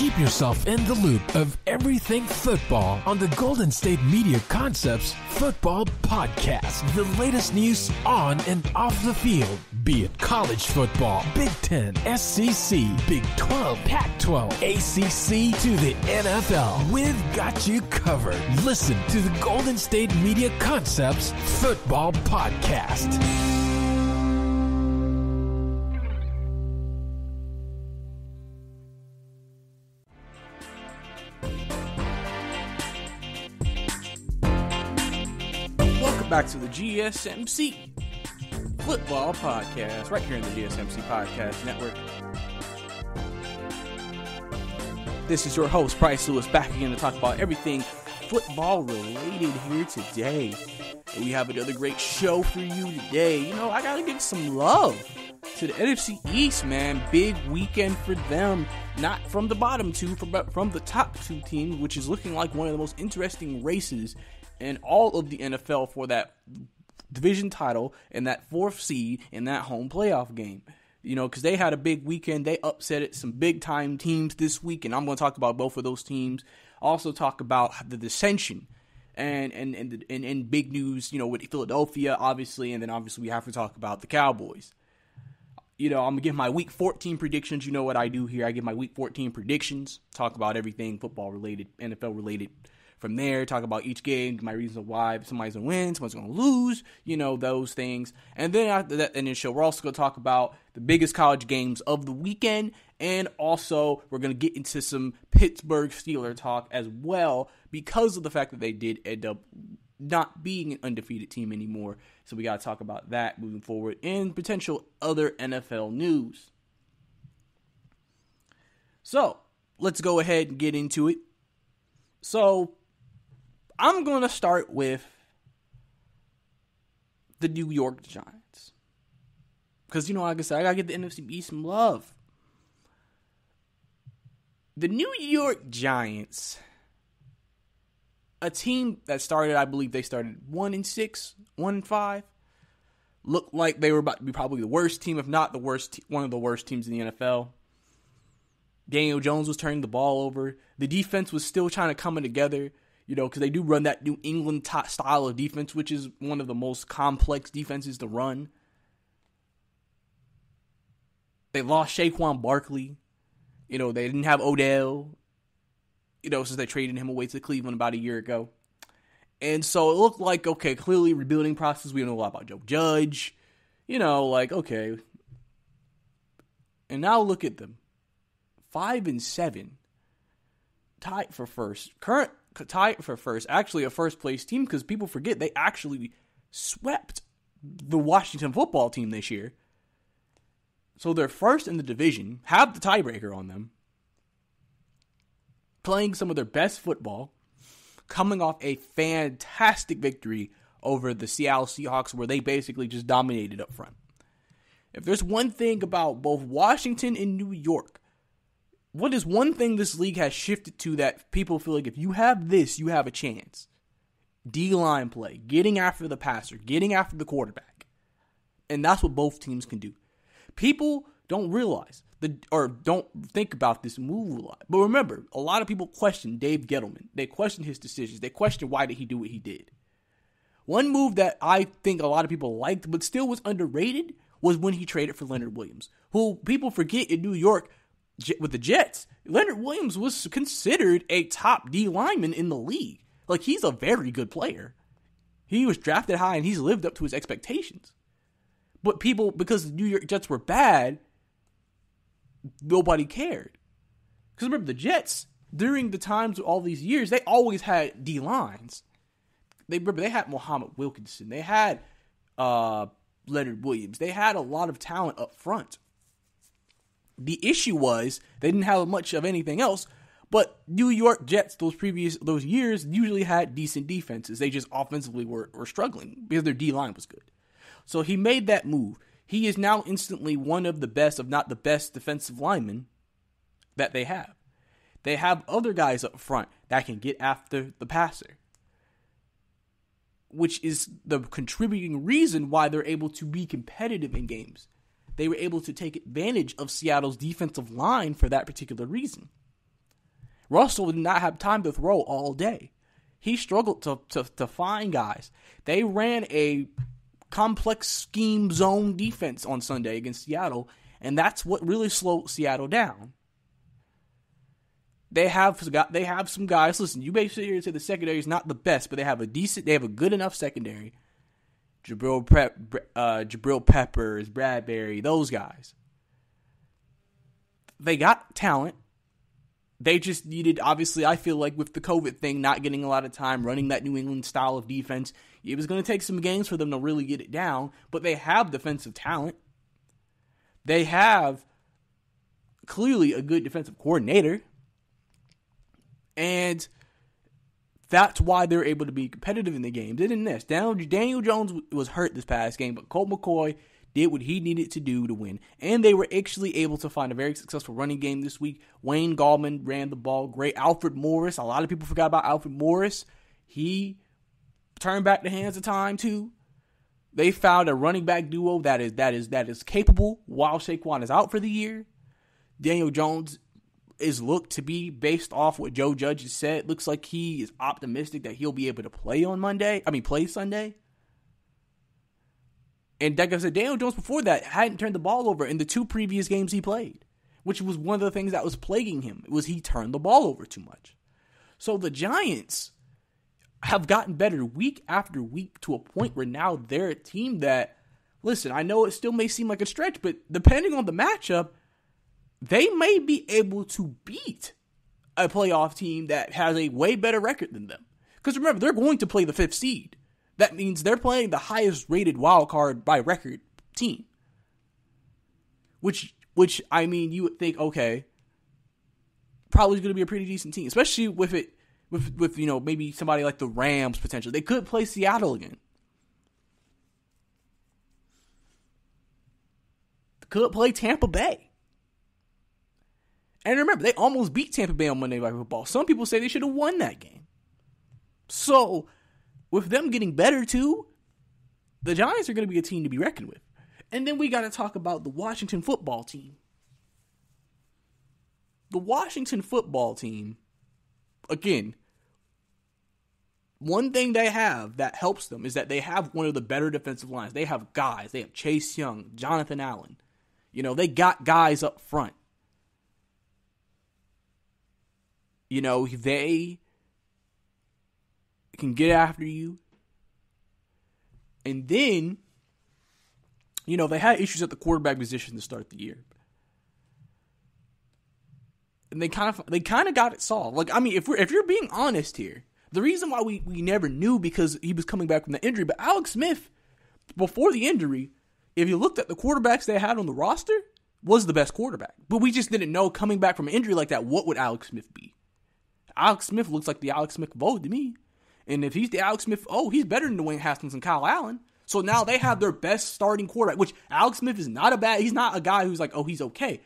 Keep yourself in the loop of everything football on the Golden State Media Concepts Football Podcast. The latest news on and off the field, be it college football, Big Ten, SEC, Big 12, Pac-12, ACC to the NFL. We've got you covered. Listen to the Golden State Media Concepts Football Podcast. Back to the GSMC Football Podcast, right here in the GSMC Podcast Network. This is your host, Brice Lewis, back again to talk about everything football related here today. And we have another great show for you today. You know, I gotta give some love to the NFC East, man. Big weekend for them. Not from the bottom two, but from the top two teams, which is looking like one of the most interesting races in all of the NFL for that division title and that fourth seed in that home playoff game. You know, because they had a big weekend. They upset some big-time teams this week, and I'm going to talk about both of those teams. Also talk about the dissension and big news, you know, with Philadelphia, obviously, and then obviously we have to talk about the Cowboys. You know, I'm going to give my Week 14 predictions. You know what I do here. I give my Week 14 predictions, talk about everything football-related, NFL-related. From there, talk about each game, my reasons why somebody's going to win, somebody's going to lose, you know, those things. And then after that, in the show, we're also going to talk about the biggest college games of the weekend. And also, we're going to get into some Pittsburgh Steelers talk as well because of the fact that they did end up not being an undefeated team anymore. So we got to talk about that moving forward and potential other NFL news. So, let's go ahead and get into it. So, I'm going to start with the New York Giants. Because, you know, like I said, I got to get the NFC East some love. The New York Giants, a team that started, I believe they started 1-6, 1-5. Looked like they were about to be probably the worst team, if not the worst, one of the worst teams in the NFL. Daniel Jones was turning the ball over. The defense was still trying to come together. You know, because they do run that New England style of defense, which is one of the most complex defenses to run. They lost Saquon Barkley. You know, they didn't have Odell, you know, since they traded him away to Cleveland about a year ago. And so it looked like, okay, clearly rebuilding process. We know a lot about Joe Judge. You know, like, okay. And now look at them. 5-7. Tied for first. Tied for first. Actually, a first-place team because people forget they actually swept the Washington football team this year. So they're first in the division, have the tiebreaker on them, playing some of their best football, coming off a fantastic victory over the Seattle Seahawks where they basically just dominated up front. If there's one thing about both Washington and New York, what is one thing this league has shifted to that people feel like if you have this, you have a chance? D-line play, getting after the passer, getting after the quarterback. And that's what both teams can do. People don't realize, or don't think about this move a lot. But remember, a lot of people question Dave Gettleman. They question his decisions. They question why did he do what he did. One move that I think a lot of people liked but still was underrated was when he traded for Leonard Williams, who people forget in New York with the Jets, Leonard Williams was considered a top D lineman in the league. Like, he's a very good player. He was drafted high and he's lived up to his expectations. But people, because the New York Jets were bad, nobody cared. Because remember, the Jets, during the times of all these years, they always had D lines. They had Muhammad Wilkinson. They had Leonard Williams. They had a lot of talent up front. The issue was they didn't have much of anything else, but New York Jets those years usually had decent defenses. They just offensively were struggling because their D-line was good. So he made that move. He is now instantly one of the best, if not the best, defensive linemen that they have. They have other guys up front that can get after the passer, which is the contributing reason why they're able to be competitive in games. They were able to take advantage of Seattle's defensive line for that particular reason. Russell did not have time to throw all day. He struggled to find guys. They ran a complex scheme zone defense on Sunday against Seattle, and that's what really slowed Seattle down. They have some guys. Listen, you may sit here and say the secondary is not the best, but they have a good enough secondary. Jabril Peppers, Bradbury, those guys. They got talent. They just needed, obviously, I feel like with the COVID thing, not getting a lot of time running that New England style of defense, it was going to take some games for them to really get it down, but they have defensive talent. They have clearly a good defensive coordinator, and that's why they're able to be competitive in the game. Didn't this? Daniel Jones was hurt this past game, but Colt McCoy did what he needed to do to win. And they were actually able to find a very successful running game this week. Wayne Gallman ran the ball great. Alfred Morris, a lot of people forgot about Alfred Morris. He turned back the hands of time too. They found a running back duo that is capable while Saquon is out for the year. Daniel Jones is looked to be, based off what Joe Judge has said, looks like he is optimistic that he'll be able to play Sunday. And like I said, Daniel Jones before that hadn't turned the ball over in the 2 previous games he played, which was one of the things that was plaguing him. It was he turned the ball over too much. So the Giants have gotten better week after week to a point where now they're a team that, listen, I know it still may seem like a stretch, but depending on the matchup, they may be able to beat a playoff team that has a way better record than them. Because remember, they're going to play the 5th seed. That means they're playing the highest rated wild card by record team. Which I mean, you would think, okay, probably going to be a pretty decent team, especially with maybe somebody like the Rams potentially. They could play Seattle again. Could play Tampa Bay. And remember, they almost beat Tampa Bay on Monday Night Football. Some people say they should have won that game. So, with them getting better too, the Giants are going to be a team to be reckoned with. And then we got to talk about the Washington football team. The Washington football team, again, one thing they have that helps them is that they have one of the better defensive lines. They have guys. They have Chase Young, Jonathan Allen. They got guys up front. They can get after you. And then, they had issues at the quarterback position to start the year. And they kind of got it solved. Like, I mean, if you're being honest here, the reason why we never knew because he was coming back from the injury, but Alex Smith, before the injury, if you looked at the quarterbacks they had on the roster, was the best quarterback. But we just didn't know coming back from an injury like that, what would Alex Smith be? Alex Smith looks like the Alex Smith of old to me. And if he's the Alex Smith, he's better than Dwayne Haskins and Kyle Allen. So now they have their best starting quarterback, which Alex Smith is he's not a guy who's like, he's okay.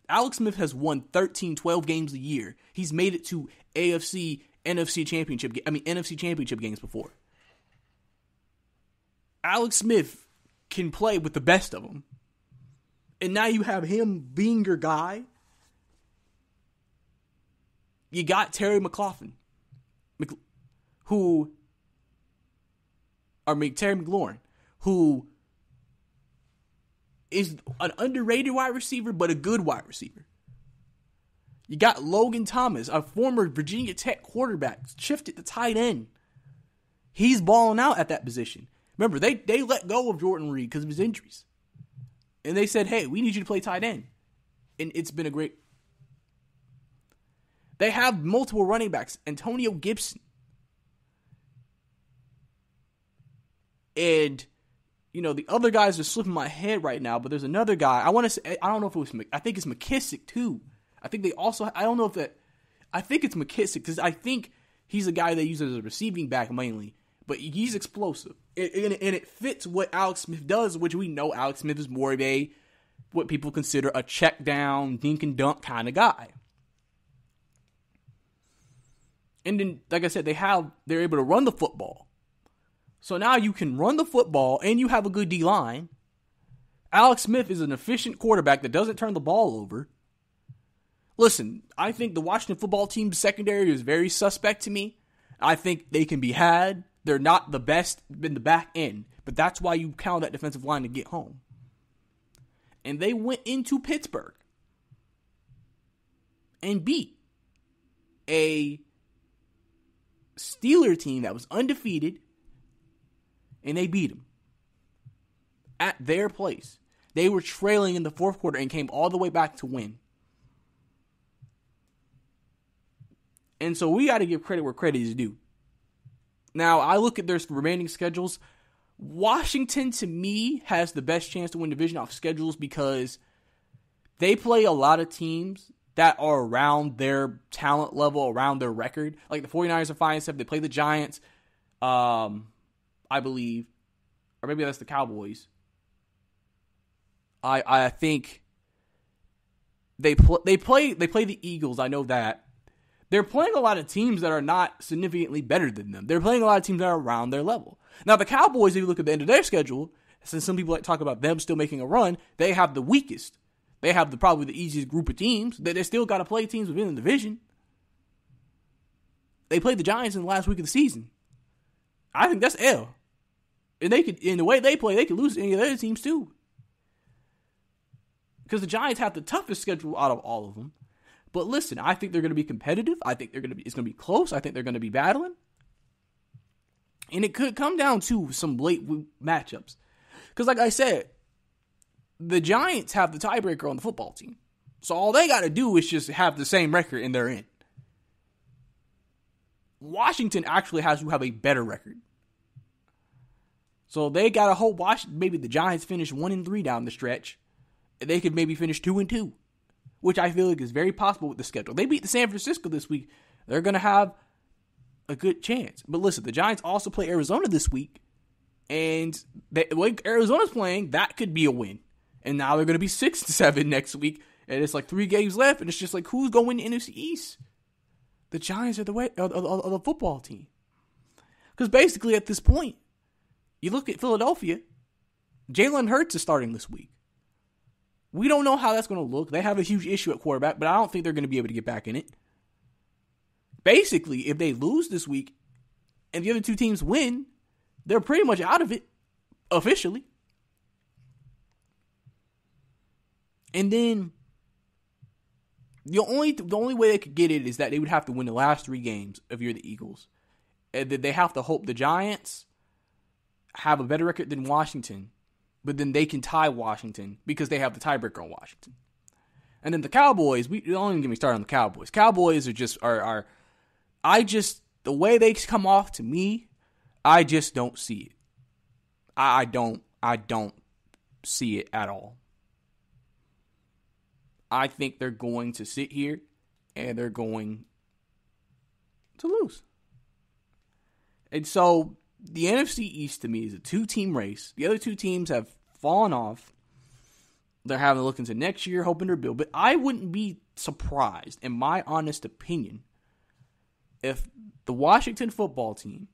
Alex Smith has won 13, 12 games a year. He's made it to NFC championship games before. Alex Smith can play with the best of them. And now you have him being your guy. You got Terry McLaurin, Terry McLaurin, who is an underrated wide receiver, but a good wide receiver. You got Logan Thomas, a former Virginia Tech quarterback, shifted to tight end. He's balling out at that position. Remember, they let go of Jordan Reed because of his injuries. And they said, hey, we need you to play tight end. And it's been a great... They have multiple running backs. Antonio Gibson. And, the other guys are slipping my head right now, but there's another guy. I want to say, I don't know if it was, I think it's McKissick too. I think they also, I don't know if that, I think it's McKissick because I think he's a guy they use as a receiving back mainly, but he's explosive. And it fits what Alex Smith does, which we know Alex Smith is more of what people consider a check down, dink and dunk kind of guy. And then, like I said, they're able to run the football. So now you can run the football and you have a good D-line. Alex Smith is an efficient quarterback that doesn't turn the ball over. Listen, I think the Washington football team's secondary is very suspect to me. I think they can be had. They're not the best in the back end, but that's why you count that defensive line to get home. And they went into Pittsburgh and beat a Steeler team that was undefeated, and they beat them at their place. They were trailing in the fourth quarter and came all the way back to win. And so we got to give credit where credit is due. Now, I look at their remaining schedules. Washington, to me, has the best chance to win division off schedules because they play a lot of teams that are around their talent level, around their record. Like the 49ers are 5-7. They play the Giants, I believe. Or maybe that's the Cowboys. I think they play the Eagles. I know that. They're playing a lot of teams that are not significantly better than them. They're playing a lot of teams that are around their level. Now, the Cowboys, if you look at the end of their schedule, since some people like talk about them still making a run, they have the weakest. They have probably the easiest group of teams. They still got to play teams within the division. They played the Giants in the last week of the season. I think that's L. And they could, in the way they play, they could lose any of their teams too. Because the Giants have the toughest schedule out of all of them. But listen, I think they're going to be competitive. I think it's going to be close. I think they're going to be battling. And it could come down to some late matchups. Because like I said, the Giants have the tiebreaker on the football team. So all they got to do is just have the same record and they're in. Washington actually has to have a better record. So they got to hope maybe the Giants finish 1-3 down the stretch. And they could maybe finish 2-2. Which I feel like is very possible with the schedule. They beat the San Francisco this week. They're going to have a good chance. But listen, the Giants also play Arizona this week. And the way Arizona's playing, that could be a win. And now they're going to be 6-7 next week. And it's like 3 games left. And it's just like, who's going to NFC East? The Giants are the football team. Because basically at this point, you look at Philadelphia, Jalen Hurts is starting this week. We don't know how that's going to look. They have a huge issue at quarterback, but I don't think they're going to be able to get back in it. Basically, if they lose this week and the other two teams win, they're pretty much out of it officially. And then the only way they could get it is that they would have to win the last 3 games if you're the Eagles. And they have to hope the Giants have a better record than Washington. But then they can tie Washington because they have the tiebreaker on Washington. And then the Cowboys, don't even get me started on the Cowboys. Cowboys are just, the way they come off to me, I just don't see it. I don't see it at all. I think they're going to sit here and they're going to lose. And so the NFC East to me is a 2-team race. The other 2 teams have fallen off. They're having to look into next year, hoping to build. But I wouldn't be surprised, in my honest opinion, if the Washington football team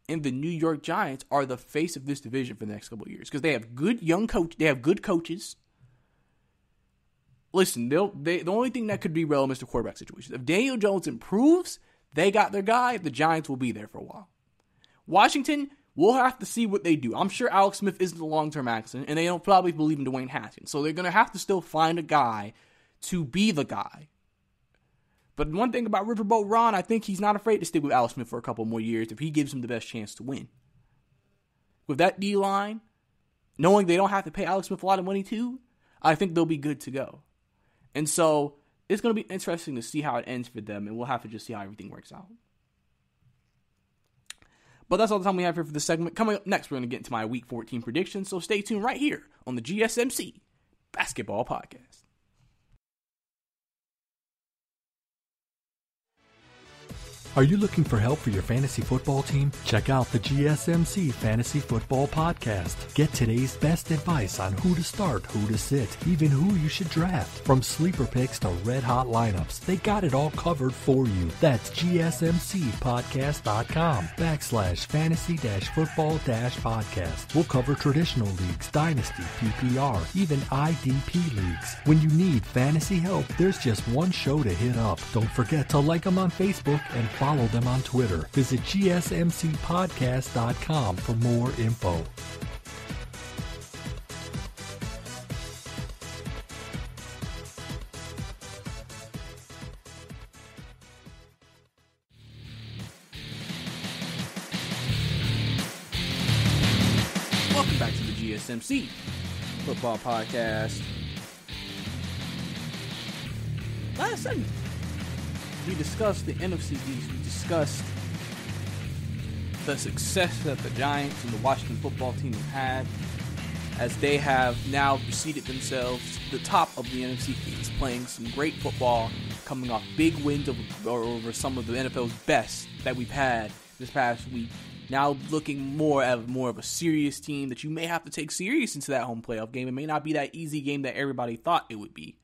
and the New York Giants are the face of this division for the next couple of years. Because they have good they have good coaches. Listen, the only thing that could be relevant is the quarterback situation. If Daniel Jones improves, they got their guy. The Giants will be there for a while. Washington, we'll have to see what they do. I'm sure Alex Smith isn't a long-term accident, and they don't probably believe in Dwayne Haskins. So they're going to have to still find a guy to be the guy. But one thing about Riverboat Ron, I think he's not afraid to stick with Alex Smith for a couple more years if he gives him the best chance to win. With that D-line, knowing they don't have to pay Alex Smith a lot of money too, I think they'll be good to go. And so it's going to be interesting to see how it ends for them, and we'll have to just see how everything works out. But that's all the time we have here for this segment. Coming up next, we're going to get into my Week 14 predictions, so stay tuned right here on the GSMC Basketball Podcast. Are you looking for help for your fantasy football team? Check out the GSMC Fantasy Football Podcast. Get today's best advice on who to start, who to sit, even who you should draft. From sleeper picks to red-hot lineups, they got it all covered for you. That's gsmcpodcast.com/fantasy-football-podcast. We'll cover traditional leagues, dynasty, PPR, even IDP leagues. When you need fantasy help, there's just one show to hit up. Don't forget to like them on Facebook and follow them on Twitter. Visit gsmcpodcast.com for more info. Welcome back to the GSMC Football Podcast. Last segment, we discussed the NFC East. We discussed the success that the Giants and the Washington football team have had as they have now preceded themselves to the top of the NFC East, playing some great football, coming off big wins over some of the NFL's best that we've had this past week. Now looking more of a serious team that you may have to take serious into that home playoff game. It may not be that easy game that everybody thought it would be.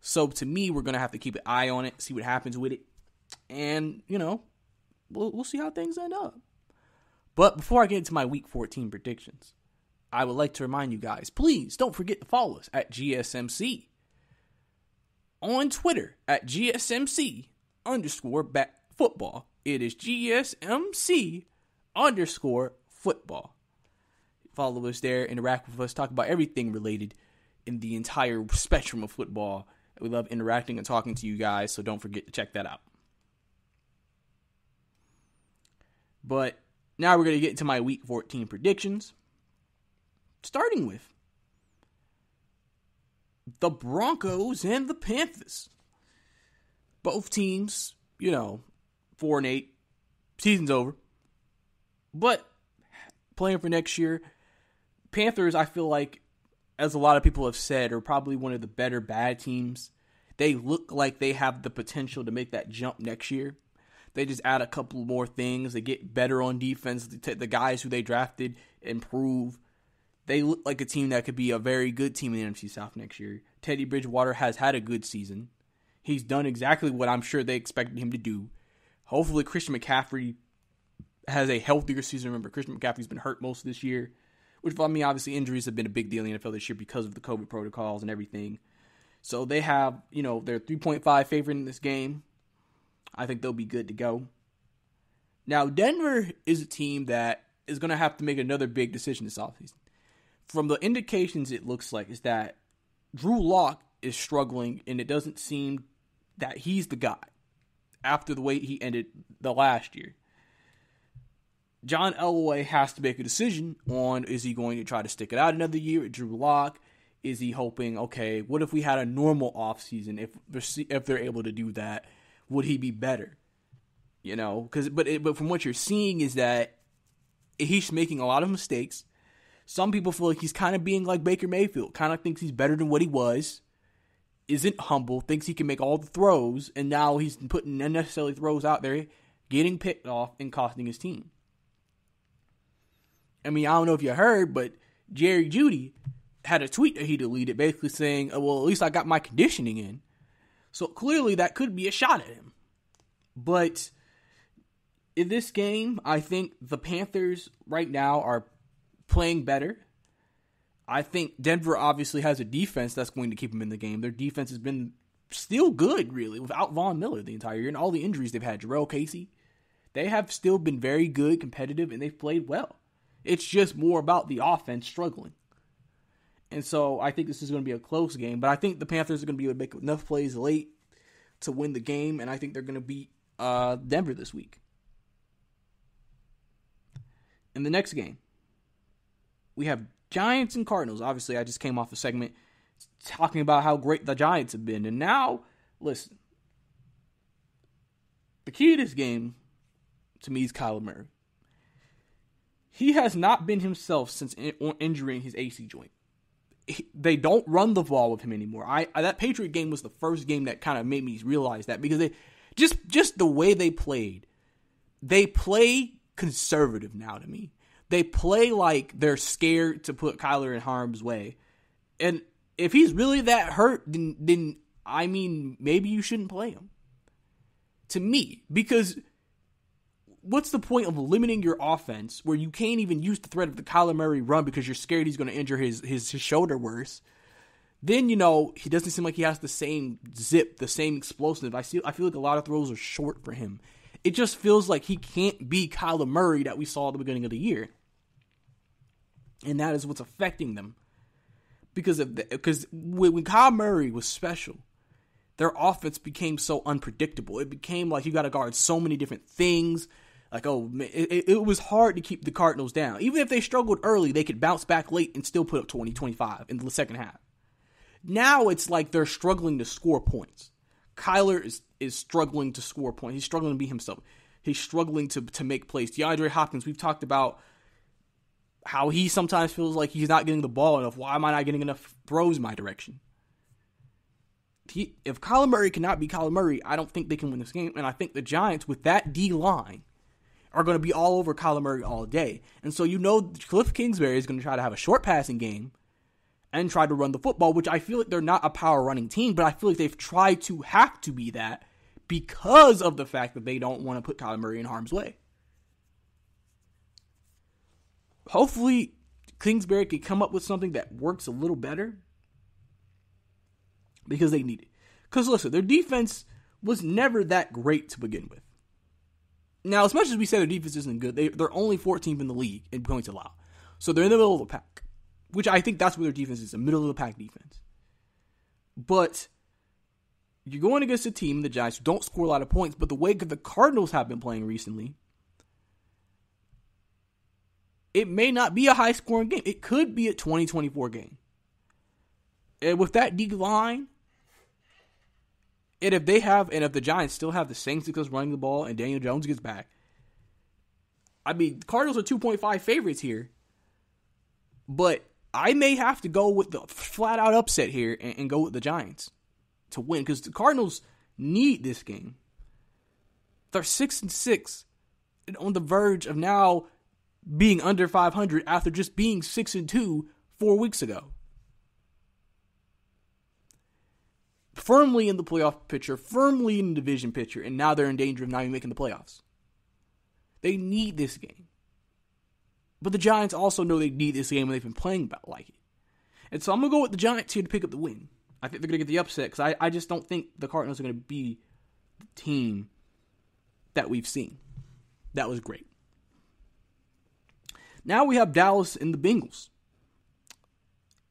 So to me, we're going to have to keep an eye on it, see what happens with it. And, we'll see how things end up. But before I get into my Week 14 predictions, I would like to remind you guys, please don't forget to follow us at GSMC. On Twitter at GSMC_football. It is GSMC_football. Follow us there, interact with us, talk about everything related in the entire spectrum of football. We love interacting and talking to you guys, so don't forget to check that out. But now we're going to get into my Week 14 predictions. Starting with the Broncos and the Panthers. Both teams, 4-8. Season's over. But playing for next year, Panthers, I feel like, as a lot of people have said, are probably one of the better bad teams. They look like they have the potential to make that jump next year. They just add a couple more things. They get better on defense. The guys who they drafted improve. They look like a team that could be a very good team in the NFC South next year. Teddy Bridgewater has had a good season. He's done exactly what I'm sure they expected him to do. Hopefully Christian McCaffrey has a healthier season. Remember, Christian McCaffrey's been hurt most of this year. Which, obviously injuries have been a big deal in the NFL this year because of the COVID protocols and everything. So they have, they're 3.5 favorite in this game. I think they'll be good to go. Now, Denver is a team that is going to have to make another big decision this offseason. From the indications it looks like is that Drew Lock is struggling, and it doesn't seem that he's the guy after the way he ended the last year. John Elway has to make a decision on, is he going to try to stick it out another year at Drew Lock? Is he hoping, okay, what if we had a normal offseason? If they're able to do that, would he be better? But from what you're seeing is that he's making a lot of mistakes. Some people feel like he's kind of being like Baker Mayfield, kind of thinks he's better than what he was, isn't humble, thinks he can make all the throws, and now he's putting unnecessary throws out there, getting picked off and costing his team. I don't know if you heard, but Jerry Jeudy had a tweet that he deleted basically saying, well, at least I got my conditioning in. So clearly that could be a shot at him. But in this game, I think the Panthers right now are playing better. I think Denver obviously has a defense that's going to keep them in the game. Their defense has been still good, really, without Von Miller the entire year and all the injuries they've had. Jarrell Casey. They have still been very good, competitive, and they've played well. It's just more about the offense struggling. And so I think this is going to be a close game. But I think the Panthers are going to be able to make enough plays late to win the game. And I think they're going to beat Denver this week. In the next game, we have Giants and Cardinals. Obviously, I just came off a segment talking about how great the Giants have been. And now, listen. The key to this game, to me, is Kyler Murray. He has not been himself since injuring his AC joint. They don't run the ball with him anymore. That Patriot game was the first game that kind of made me realize that, because Just the way they played. They play conservative now to me. They play like they're scared to put Kyler in harm's way. And if he's really that hurt, then I mean, maybe you shouldn't play him. To me, because what's the point of limiting your offense where you can't even use the threat of the Kyler Murray run because you're scared he's going to injure his shoulder worse? Then, he doesn't seem like he has the same zip, the same explosive. I feel like a lot of throws are short for him. It just feels like he can't be Kyler Murray that we saw at the beginning of the year. And that is what's affecting them. Because when Kyler Murray was special, their offense became so unpredictable. It became like you got to guard so many different things. Like, it was hard to keep the Cardinals down. Even if they struggled early, they could bounce back late and still put up 20, 25 in the second half. Now it's like they're struggling to score points. Kyler is struggling to score points. He's struggling to be himself. He's struggling to make plays. DeAndre Hopkins, we've talked about how he sometimes feels like he's not getting the ball enough. Why am I not getting enough throws my direction? If Kyler Murray cannot be Kyler Murray, I don't think they can win this game. And I think the Giants, with that D-line, are going to be all over Kyler Murray all day. And so Cliff Kingsbury is going to try to have a short passing game and try to run the football, which I feel like they're not a power running team, but I feel like they've tried to have to be that because of the fact that they don't want to put Kyler Murray in harm's way. Hopefully, Kingsbury can come up with something that works a little better because they need it. Because listen, their defense was never that great to begin with. Now, as much as we say their defense isn't good, they're only 14th in the league in points allowed. So they're in the middle of the pack, which I think that's where their defense is, a middle of the pack defense. But you're going against a team, the Giants, who don't score a lot of points, but the way that the Cardinals have been playing recently, it may not be a high-scoring game. It could be a 20-24 game. And with that D-line, and if the Giants still have the same success running the ball and Daniel Jones gets back, I mean, the Cardinals are 2.5 favorites here, but I may have to go with the flat-out upset here and go with the Giants to win, because the Cardinals need this game. They're 6-6 and on the verge of now being under 500 after just being 6-2 4 weeks ago. Firmly in the playoff picture, firmly in the division picture, and now they're in danger of not even making the playoffs. They need this game. But the Giants also know they need this game, and they've been playing about like it. And so I'm going to go with the Giants here to pick up the win. I think they're going to get the upset, because I just don't think the Cardinals are going to be the team that we've seen. That was great. Now we have Dallas and the Bengals.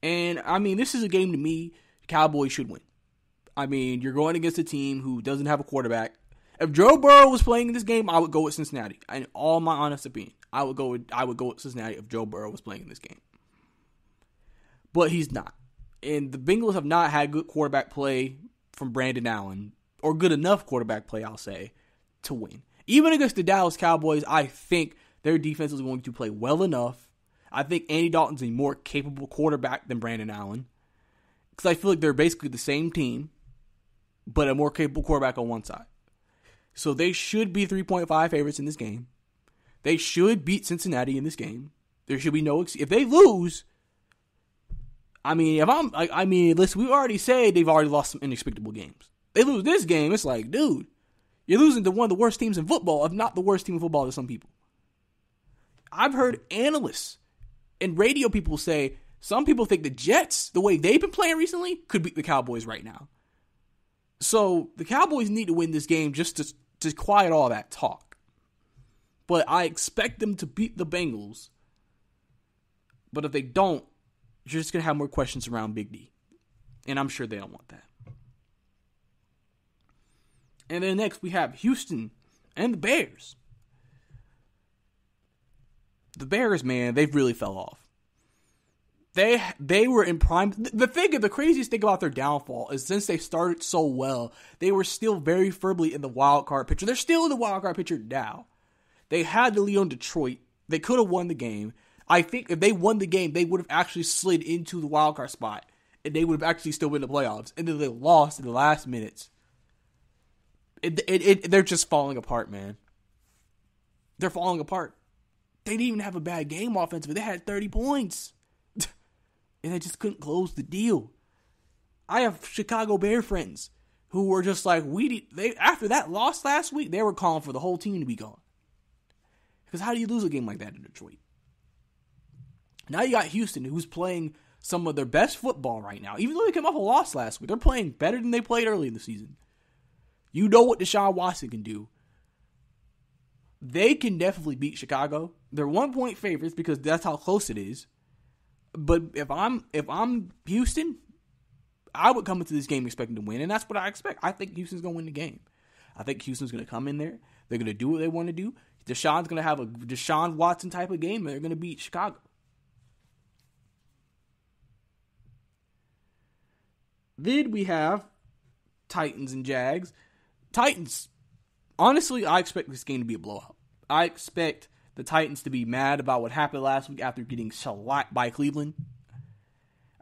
And, I mean, this is a game to me the Cowboys should win. I mean, you're going against a team who doesn't have a quarterback. If Joe Burrow was playing in this game, I would go with Cincinnati. In all my honest opinion, I would go with Cincinnati if Joe Burrow was playing in this game. But he's not. And the Bengals have not had good quarterback play from Brandon Allen, or good enough quarterback play, I'll say, to win. Even against the Dallas Cowboys, I think their defense is going to play well enough. I think Andy Dalton's a more capable quarterback than Brandon Allen, because I feel like they're basically the same team, but a more capable quarterback on one side. So they should be 3.5 favorites in this game. They should beat Cincinnati in this game. There should be no if they lose. I mean, listen, we already said they've already lost some inexplicable games. They lose this game, it's like, dude, you're losing to one of the worst teams in football, if not the worst team in football to some people. I've heard analysts and radio people say some people think the Jets, the way they've been playing recently, could beat the Cowboys right now. So the Cowboys need to win this game just to quiet all that talk. But I expect them to beat the Bengals. But if they don't, you're just going to have more questions around Big D. And I'm sure they don't want that. And then next we have Houston and the Bears. The Bears, man, they've really fell off. They were in prime. The craziest thing about their downfall is since they started so well, they were still very firmly in the wild card picture. They're still in the wild card picture now. They had the lead on Detroit. They could have won the game. I think if they won the game, they would have actually slid into the wild card spot, and they would have actually still been in the playoffs. And then they lost in the last minutes. They're just falling apart, man. They're falling apart. They didn't even have a bad game offensively. They had 30 points. And they just couldn't close the deal. I have Chicago Bear friends who were just like, after that loss last week, they were calling for the whole team to be gone. Because how do you lose a game like that in Detroit? Now you got Houston, who's playing some of their best football right now. Even though they came off a loss last week, they're playing better than they played early in the season. You know what Deshaun Watson can do. They can definitely beat Chicago. They're 1-point favorites because that's how close it is. But if I'm Houston, I would come into this game expecting to win, and that's what I expect. I think Houston's going to win the game. I think Houston's going to come in there. They're going to do what they want to do. Deshaun's going to have a Deshaun Watson type of game, and they're going to beat Chicago. Then we have Titans and Jags. Titans, honestly, I expect this game to be a blowout. I expect the Titans to be mad about what happened last week after getting shellacked by Cleveland.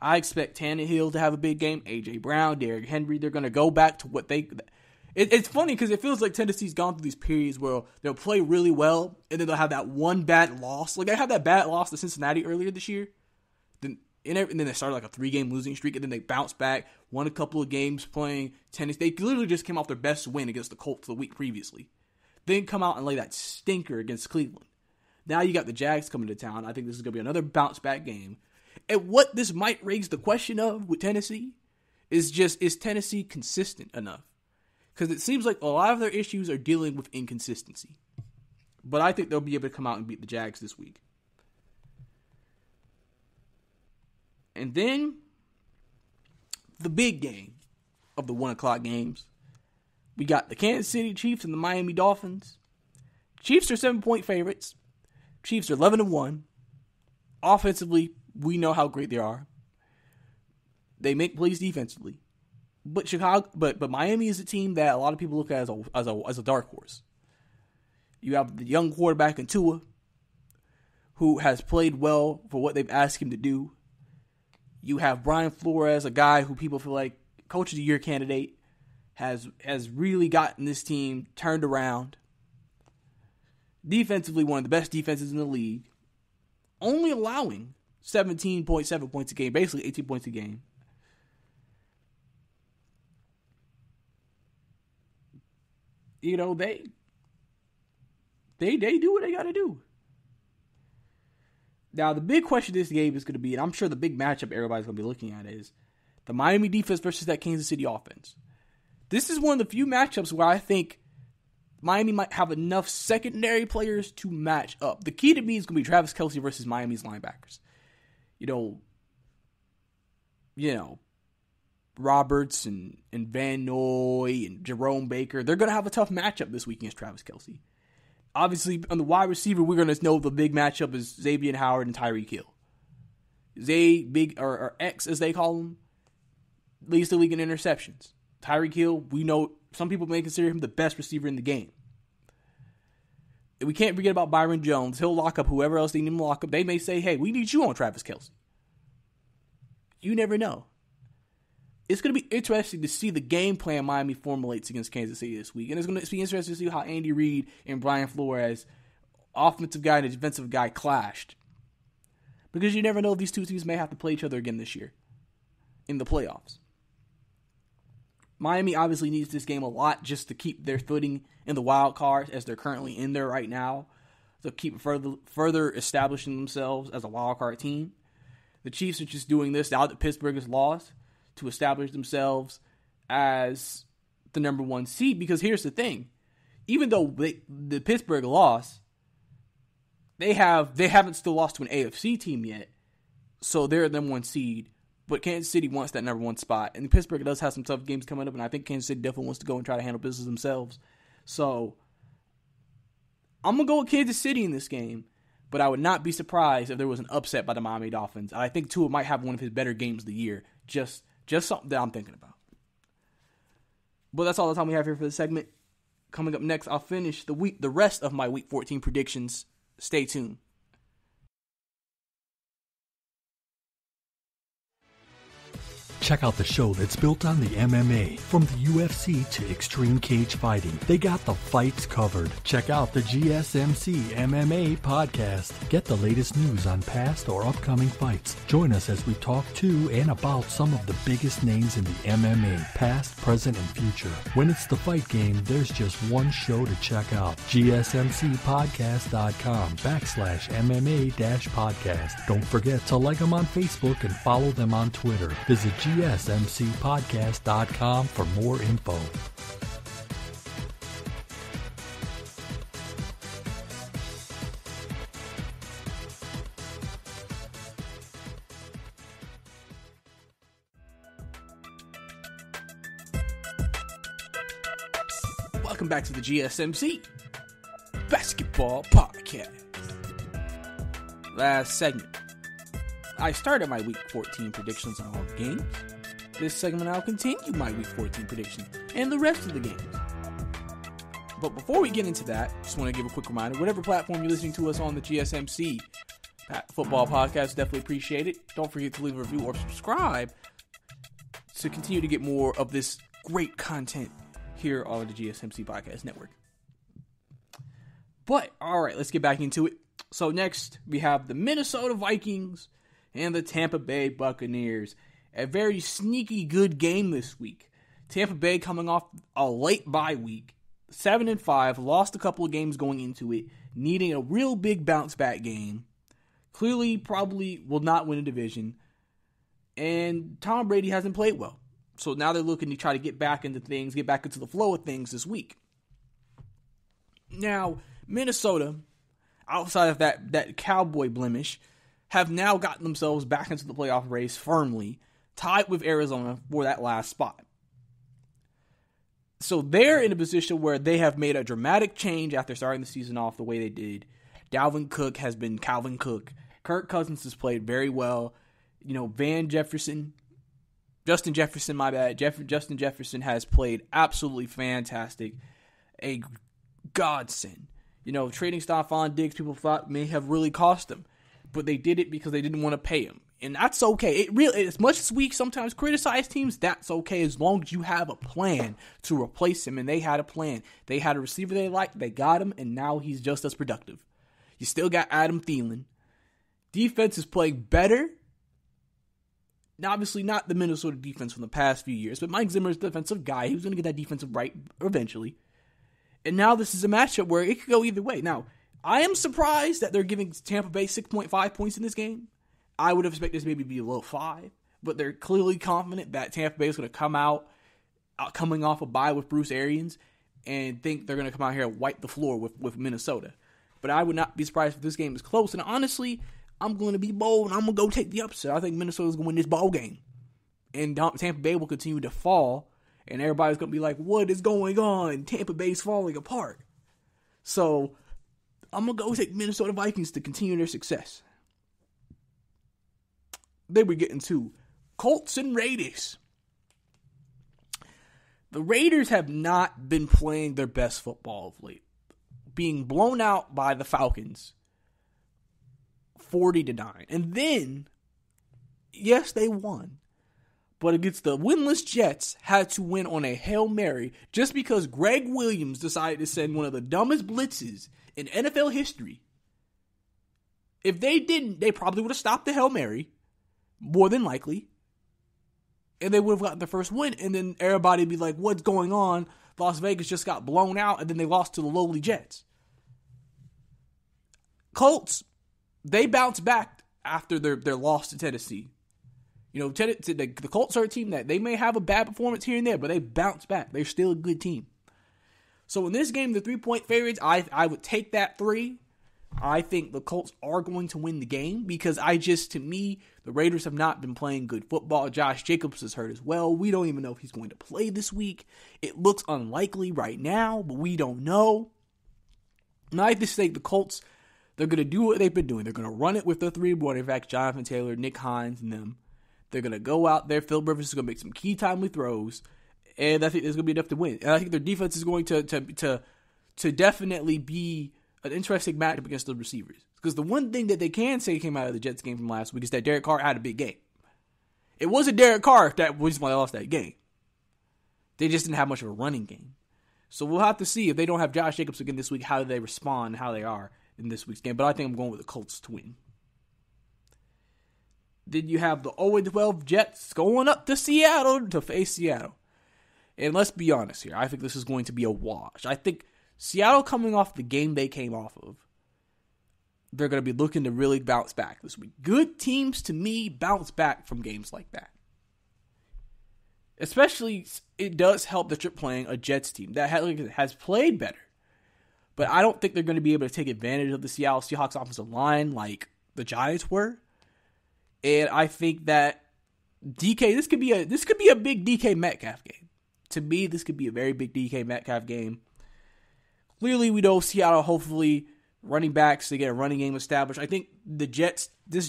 I expect Tannehill to have a big game. A.J. Brown, Derrick Henry, they're going to go back to what they... It's funny because it feels like Tennessee's gone through these periods where they'll play really well and then they'll have that one bad loss. Like, they had that bad loss to Cincinnati earlier this year. And then they started like a 3-game losing streak, and then they bounced back, won a couple of games playing Tennessee. They literally just came off their best win against the Colts the week previously. Then come out and lay that stinker against Cleveland. Now you got the Jags coming to town. I think this is going to be another bounce-back game. And what this might raise the question of with Tennessee is Tennessee consistent enough? Because it seems like a lot of their issues are dealing with inconsistency. But I think they'll be able to come out and beat the Jags this week. And then, the big game of the 1 o'clock games. We got the Kansas City Chiefs and the Miami Dolphins. Chiefs are 7-point favorites. Chiefs are 11-1. Offensively, we know how great they are. They make plays defensively. But Miami is a team that a lot of people look at as a dark horse. You have the young quarterback in Tua, who has played well for what they've asked him to do. You have Brian Flores, a guy who people feel like Coach of the Year candidate, has really gotten this team turned around. Defensively, one of the best defenses in the league. Only allowing 17.7 points a game, basically 18 points a game. You know, they do what they got to do. Now, the big question this game is going to be, and I'm sure the big matchup everybody's going to be looking at, is the Miami defense versus that Kansas City offense. This is one of the few matchups where I think Miami might have enough secondary players to match up. The key to me is going to be Travis Kelce versus Miami's linebackers. You know, Roberts and Van Noy and Jerome Baker, they're going to have a tough matchup this week against Travis Kelce. Obviously, on the wide receiver, we're going to know the big matchup is Xavier Howard and Tyreek Hill. Zay, or X as they call him, leads the league in interceptions. Tyreek Hill, we know some people may consider him the best receiver in the game. And we can't forget about Byron Jones. He'll lock up whoever else they need him to lock up. They may say, hey, we need you on Travis Kelce. You never know. It's going to be interesting to see the game plan Miami formulates against Kansas City this week. And it's going to be interesting to see how Andy Reid and Brian Flores, offensive guy and a defensive guy, clashed. Because you never know, these two teams may have to play each other again this year in the playoffs. Miami obviously needs this game a lot just to keep their footing in the wild card as they're currently in there right now. To keep further establishing themselves as a wild card team. The Chiefs are just doing this now that Pittsburgh has lost, to establish themselves as the number 1 seed. Because here's the thing. Even though the Pittsburgh lost, they haven't still lost to an AFC team yet. So they're the number 1 seed. But Kansas City wants that number 1 spot. And Pittsburgh does have some tough games coming up. And I think Kansas City definitely wants to go and try to handle business themselves. So I'm going to go with Kansas City in this game. But I would not be surprised if there was an upset by the Miami Dolphins. I think Tua might have one of his better games of the year. Just something that I'm thinking about. But that's all the time we have here for this segment. Coming up next, I'll finish the rest of my Week 14 predictions. Stay tuned. Check out the show that's built on the MMA. From the UFC to extreme cage fighting, they got the fights covered. Check out the GSMC MMA podcast. Get the latest news on past or upcoming fights. Join us as we talk to and about some of the biggest names in the MMA, past, present, and future. When it's the fight game, there's just one show to check out. GSMCpodcast.com/MMA-podcast. Don't forget to like them on Facebook and follow them on Twitter. Visit GSMCpodcast.com for more info. Welcome back to the GSMC Basketball Podcast. Last segment, I started my Week 14 predictions on all the games. This segment, I'll continue my Week 14 predictions and the rest of the games. But before we get into that, just want to give a quick reminder, whatever platform you're listening to us on, the GSMC Football Podcast, definitely appreciate it. Don't forget to leave a review or subscribe to continue to get more of this great content here on the GSMC Podcast Network. But, alright, let's get back into it. So next, we have the Minnesota Vikings and the Tampa Bay Buccaneers. A very sneaky good game this week. Tampa Bay coming off a late bye week. 7-5, lost a couple of games going into it, needing a real big bounce back game. Clearly, probably will not win a division. And Tom Brady hasn't played well. So now they're looking to try to get back into things, get back into the flow of things this week. Now, Minnesota, outside of that Cowboy blemish, have now gotten themselves back into the playoff race firmly, tied with Arizona for that last spot. So they're in a position where they have made a dramatic change after starting the season off the way they did. Dalvin Cook has been Calvin Cook. Kirk Cousins has played very well. Justin Jefferson has played absolutely fantastic. A godsend. Trading Stephon Diggs, people thought may have really cost them. But they did it because they didn't want to pay him. And that's okay. As much as we sometimes criticize teams, that's okay as long as you have a plan to replace him. And they had a plan. They had a receiver they liked. They got him, and now he's just as productive. You still got Adam Thielen. Defense is playing better. Now, obviously not the Minnesota defense from the past few years, but Mike Zimmer's the defensive guy. He was going to get that defensive right eventually. And now this is a matchup where it could go either way. Now, I am surprised that they're giving Tampa Bay 6.5 points in this game. I would have expected this maybe be a low 5, but they're clearly confident that Tampa Bay is going to come out coming off a bye with Bruce Arians and think they're going to come out here and wipe the floor with Minnesota. But I would not be surprised if this game is close. And honestly, I'm going to be bold, and I'm going to go take the upset. I think Minnesota's going to win this ball game. And Tampa Bay will continue to fall, and everybody's going to be like, what is going on? Tampa Bay's falling apart. So, I'm going to go take Minnesota Vikings to continue their success. Then we get into Colts and Raiders. The Raiders have not been playing their best football of late. Being blown out by the Falcons 40-9. And then, yes, they won. But against the winless Jets, had to win on a Hail Mary just because Greg Williams decided to send one of the dumbest blitzes in NFL history. If they didn't, they probably would have stopped the Hail Mary, more than likely. And they would have gotten the first win. And then everybody would be like, what's going on? Las Vegas just got blown out, and then they lost to the lowly Jets. Colts, they bounced back after their loss to Tennessee. The Colts are a team that they may have a bad performance here and there, but they bounce back. They're still a good team. So in this game, the 3-point favorites, I would take that 3. I think the Colts are going to win the game because to me, the Raiders have not been playing good football. Josh Jacobs is hurt as well. We don't even know if he's going to play this week. It looks unlikely right now, but we don't know. And I just think the Colts, they're going to do what they've been doing. They're going to run it with their 3 running backs, Jonathan Taylor, Nick Hines, and them. They're going to go out there. Phil Rivers is going to make some key timely throws, and I think there's going to be enough to win. And I think their defense is going to definitely be an interesting matchup against the receivers. Because the one thing that they can say came out of the Jets game from last week is that Derek Carr had a big game. It wasn't Derek Carr that was why they lost that game. They just didn't have much of a running game. So we'll have to see if they don't have Josh Jacobs again this week, how they respond, how they are in this week's game. But I think I'm going with the Colts to win. Then you have the 0-12 Jets going up to Seattle to face Seattle. And let's be honest here. I think this is going to be a wash. I think Seattle coming off the game they came off of, they're going to be looking to really bounce back this week. Good teams, to me, bounce back from games like that. Especially, it does help that you're playing a Jets team that has played better. But I don't think they're going to be able to take advantage of the Seattle Seahawks offensive line like the Giants were. And I think that this could be a big DK Metcalf game. To me, this could be a very big DK Metcalf game. Clearly, we know Seattle, hopefully, running backs, they get a running game established. I think this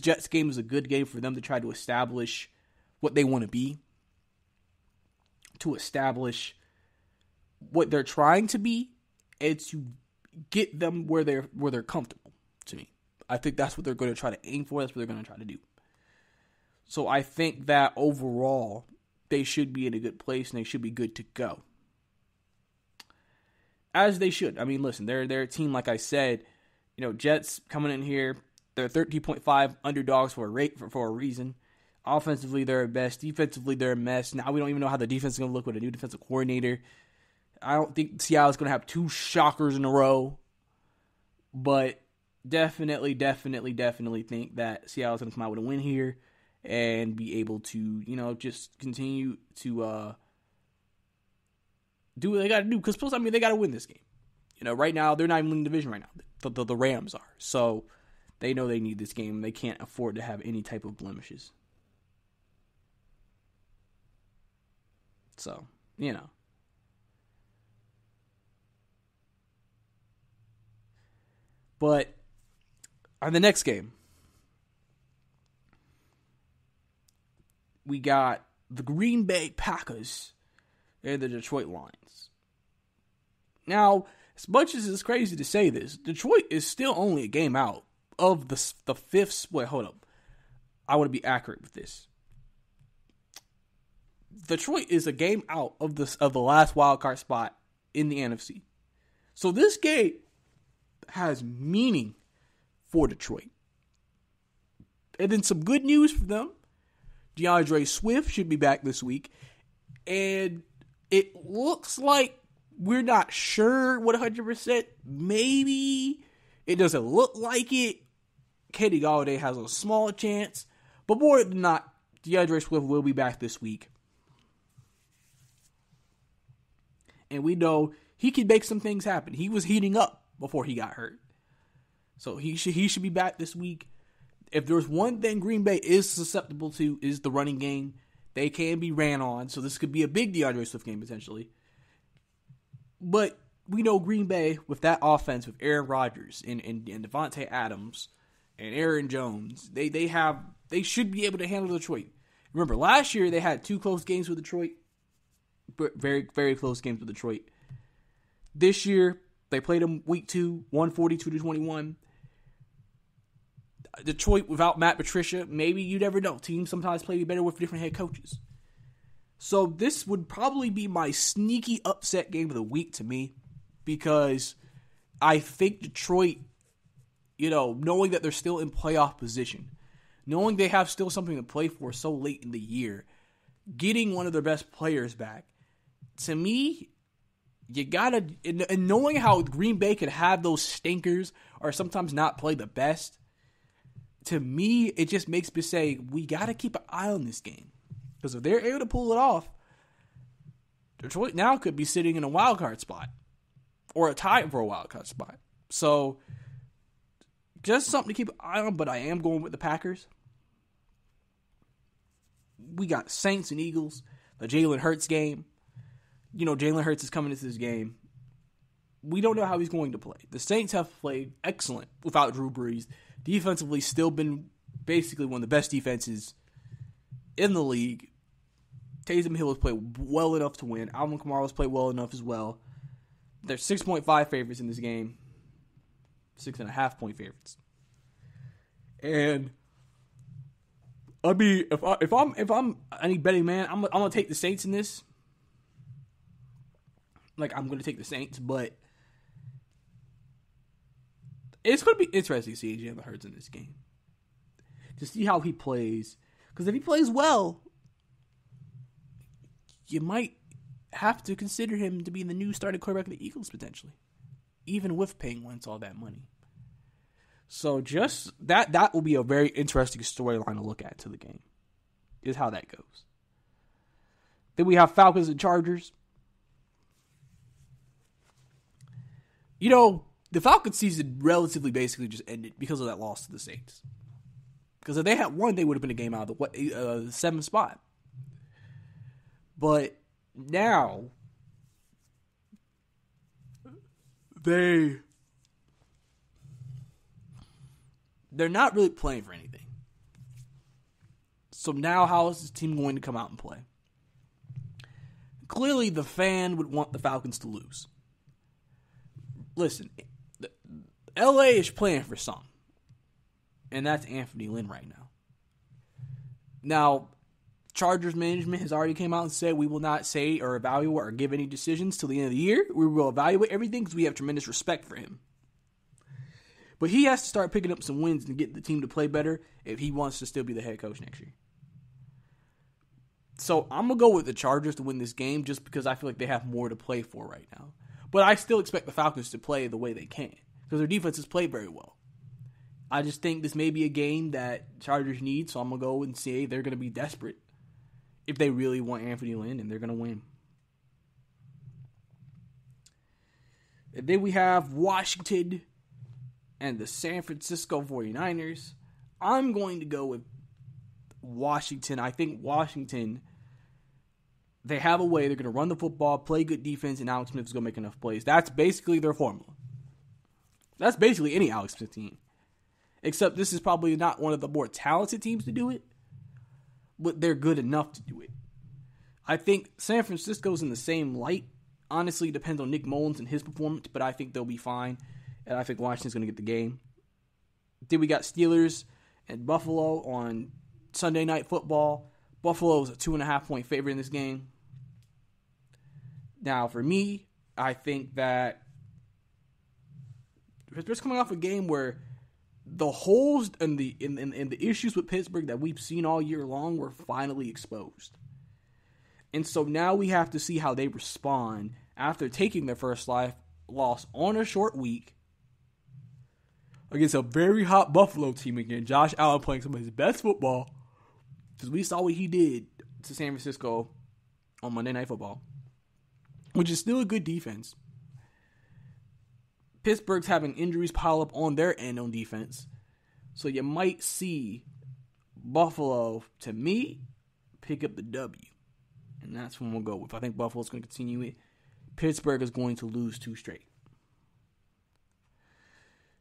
Jets game is a good game for them to try to establish what they want to be. To establish what they're trying to be and to get them where they're comfortable, to me. I think that's what they're going to try to aim for. That's what they're going to try to do. So I think that overall, they should be in a good place and they should be good to go. As they should. I mean, listen, they're a team, like I said, Jets coming in here, they're 13.5 underdogs for a reason. Offensively, they're at best. Defensively, they're a mess. Now we don't even know how the defense is going to look with a new defensive coordinator. I don't think Seattle's going to have 2 shockers in a row. But definitely think that Seattle's going to come out with a win here and be able to, just continue to do what they got to do. Because, they got to win this game. Right now, they're not even winning the division right now. The Rams are. So, they know they need this game. They can't afford to have any type of blemishes. So, But on the next game, we got the Green Bay Packers and the Detroit Lions. Now, as much as it's crazy to say this, Detroit is still only a game out of the fifth. Wait, hold up. I want to be accurate with this. Detroit is a game out of the last wild card spot in the NFC. So this game has meaning for Detroit. And then some good news for them. DeAndre Swift should be back this week. And it looks like we're not sure 100%. Maybe it doesn't look like it. Kenny Golladay has a small chance. But more than not, DeAndre Swift will be back this week. And we know he can make some things happen. He was heating up before he got hurt. So he should be back this week. If there's one thing Green Bay is susceptible to is the running game. They can be ran on. So this could be a big DeAndre Swift game potentially. But we know Green Bay with that offense with Aaron Rodgers and Devontae Adams and Aaron Jones, they should be able to handle Detroit. Remember, last year they had 2 close games with Detroit. Very, very close games with Detroit. This year, they played them week 2, 142-21. Detroit without Matt Patricia, maybe you never know. Teams sometimes play better with different head coaches. So this would probably be my sneaky upset game of the week to me because I think Detroit, knowing that they're still in playoff position, knowing they have still something to play for so late in the year, getting one of their best players back, to me, you gotta, and knowing how Green Bay can have those stinkers or sometimes not play the best, to me, it just makes me say, we gotta keep an eye on this game. Because if they're able to pull it off, Detroit now could be sitting in a wild card spot or a tie for a wild card spot. So, just something to keep an eye on, but I am going with the Packers. We got Saints and Eagles, the Jalen Hurts game. Jalen Hurts is coming into this game. We don't know how he's going to play. The Saints have played excellent without Drew Brees. Defensively, still been basically one of the best defenses in the league. Taysom Hill has played well enough to win. Alvin Kamara has played well enough as well. They're 6.5 favorites in this game. 6.5 point favorites. And I mean, if I'm any betting man, I'm gonna take the Saints in this. Like, I'm gonna take the Saints, but it's gonna be interesting to see Jalen Hurts in this game, to see how he plays. Because if he plays well, you might have to consider him to be the new starting quarterback of the Eagles potentially, even with paying Wentz all that money. So just that will be a very interesting storyline to look at to the game, is how that goes. Then we have Falcons and Chargers. You know, the Falcons season relatively basically just ended because of that loss to the Saints. Because if they had won, they would have been a game out of the 7th spot. But now they're not really playing for anything. So now how is this team going to come out and play? Clearly the fan would want the Falcons to lose. Listen, LA is playing for some. And that's Anthony Lynn right now. Now, Chargers management has already came out and said we will not say or evaluate or give any decisions till the end of the year. We will evaluate everything because we have tremendous respect for him. But he has to start picking up some wins and get the team to play better if he wants to still be the head coach next year. So I'm going to go with the Chargers to win this game just because I feel like they have more to play for right now. But I still expect the Falcons to play the way they can because their defense has played very well. I just think this may be a game that Chargers need, so I'm going to go and say they're going to be desperate if they really want Anthony Lynn, and they're going to win. And then we have Washington and the San Francisco 49ers. I'm going to go with Washington. I think Washington, they have a way. They're going to run the football, play good defense, and Alex Smith is going to make enough plays. That's basically their formula. That's basically any Alex Smith team. Except this is probably not one of the more talented teams to do it, but they're good enough to do it. I think San Francisco's in the same light. Honestly, it depends on Nick Mullins and his performance, but I think they'll be fine, and I think Washington's going to get the game. Then we got Steelers and Buffalo on Sunday Night Football. Buffalo is a 2.5-point favorite in this game. Now, for me, I think that Pittsburgh's coming off a game where the holes and the issues with Pittsburgh that we've seen all year long were finally exposed. And so now we have to see how they respond after taking their first loss on a short week against a very hot Buffalo team again. Josh Allen playing some of his best football, because we saw what he did to San Francisco on Monday Night Football, which is still a good defense. Pittsburgh's having injuries pile up on their end on defense. So you might see Buffalo, to me, pick up the W. And that's when we'll go with. I think Buffalo's going to continue it. Pittsburgh is going to lose 2 straight.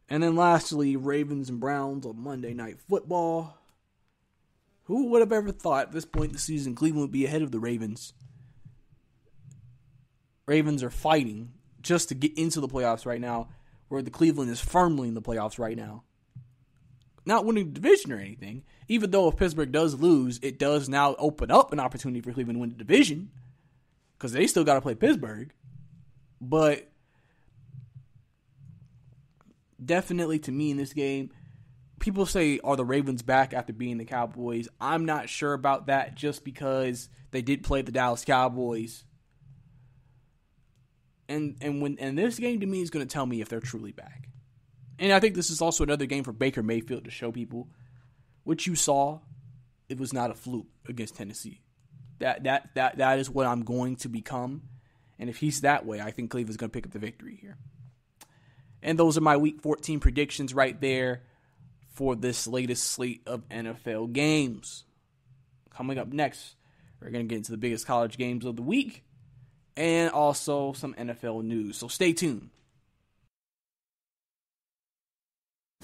And then lastly, Ravens and Browns on Monday Night Football. Who would have ever thought at this point in the season Cleveland would be ahead of the Ravens? Ravens are fighting just to get into the playoffs right now, where the Cleveland is firmly in the playoffs right now. Not winning the division or anything, even though if Pittsburgh does lose, it does now open up an opportunity for Cleveland to win the division, because they still got to play Pittsburgh. But definitely to me in this game, people say, are the Ravens back after beating the Cowboys? I'm not sure about that, just because they did play the Dallas Cowboys. And this game to me is going to tell me if they're truly back. And I think this is also another game for Baker Mayfield to show people what you saw. It was not a fluke against Tennessee. That is what I'm going to become. And if he's that way, I think Cleveland's going to pick up the victory here. And those are my Week 14 predictions right there for this latest slate of NFL games. Coming up next, we're going to get into the biggest college games of the week, and also some NFL news. So stay tuned.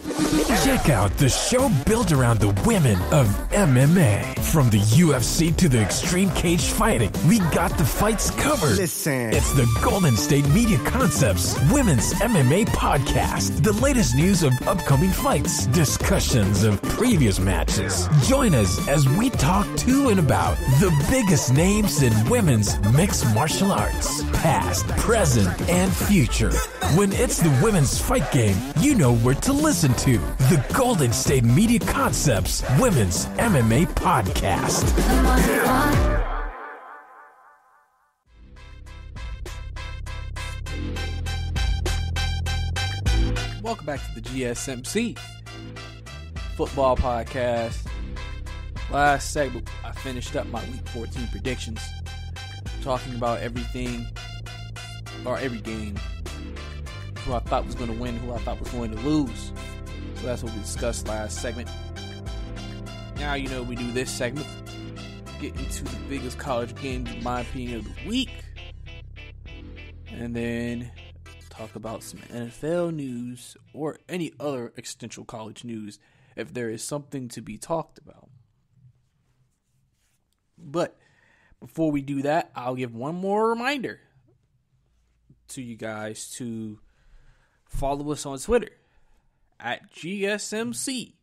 Check out the show built around the women of MMA. From the UFC to the extreme cage fighting, we got the fights covered. Listen. It's the Golden State Media Concepts Women's MMA Podcast. The latest news of upcoming fights, discussions of previous matches. Join us as we talk to and about the biggest names in women's mixed martial arts. Past, present, and future. When it's the women's fight game, you know where to listen to. The Golden State Media Concepts Women's MMA Podcast. Welcome back to the GSMC Football Podcast. Last segment, I finished up my Week 14 predictions, talking about everything, or every game, who I thought was going to win, who I thought was going to lose. So that's what we discussed last segment. Now you know we do this segment, get into the biggest college games, in my opinion, of the week, and then talk about some NFL news or any other existential college news if there is something to be talked about. But before we do that, I'll give one more reminder to you guys to follow us on Twitter at GSMC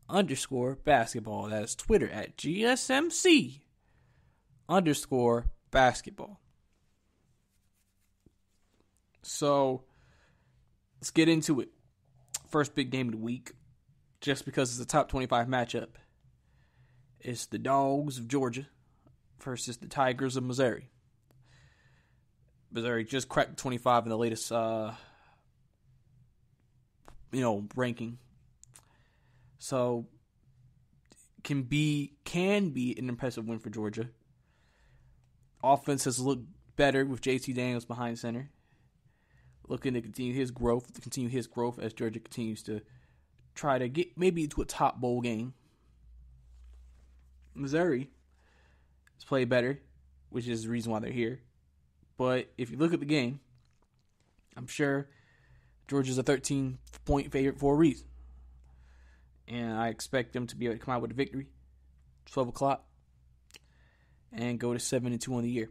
_basketball. That is Twitter at GSMC _basketball. So let's get into it. First big game of the week, just because it's a top 25 matchup. It's the Dogs of Georgia versus the Tigers of Missouri. Missouri just cracked 25 in the latest ranking. So can be an impressive win for Georgia. Offense has looked better with JT Daniels behind center. Looking to continue his growth as Georgia continues to try to get maybe into a top bowl game. Missouri has played better, which is the reason why they're here. But if you look at the game, I'm sure Georgia's a 13-point favorite for a reason. And I expect them to be able to come out with a victory, 12 o'clock, and go to 7-2 on the year.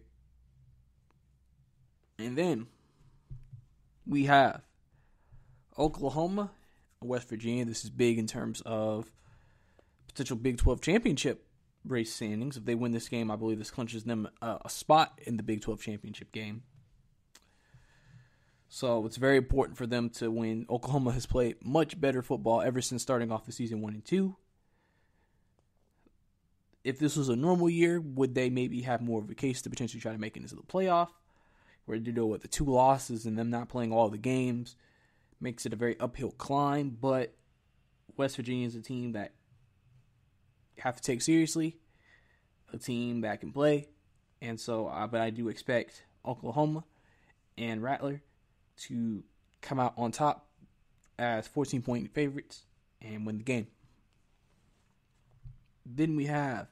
And then we have Oklahoma and West Virginia. This is big in terms of potential Big 12 championship race standings. If they win this game, I believe this clinches them a spot in the Big 12 championship game. So it's very important for them to win. Oklahoma has played much better football ever since starting off the season 1-2. If this was a normal year, would they maybe have more of a case to potentially try to make it into the playoff? Where you know with the 2 losses and them not playing all the games makes it a very uphill climb. But West Virginia is a team that you have to take seriously, a team that can play, and so but I do expect Oklahoma and Rattler to come out on top as 14-point favorites and win the game. Then we have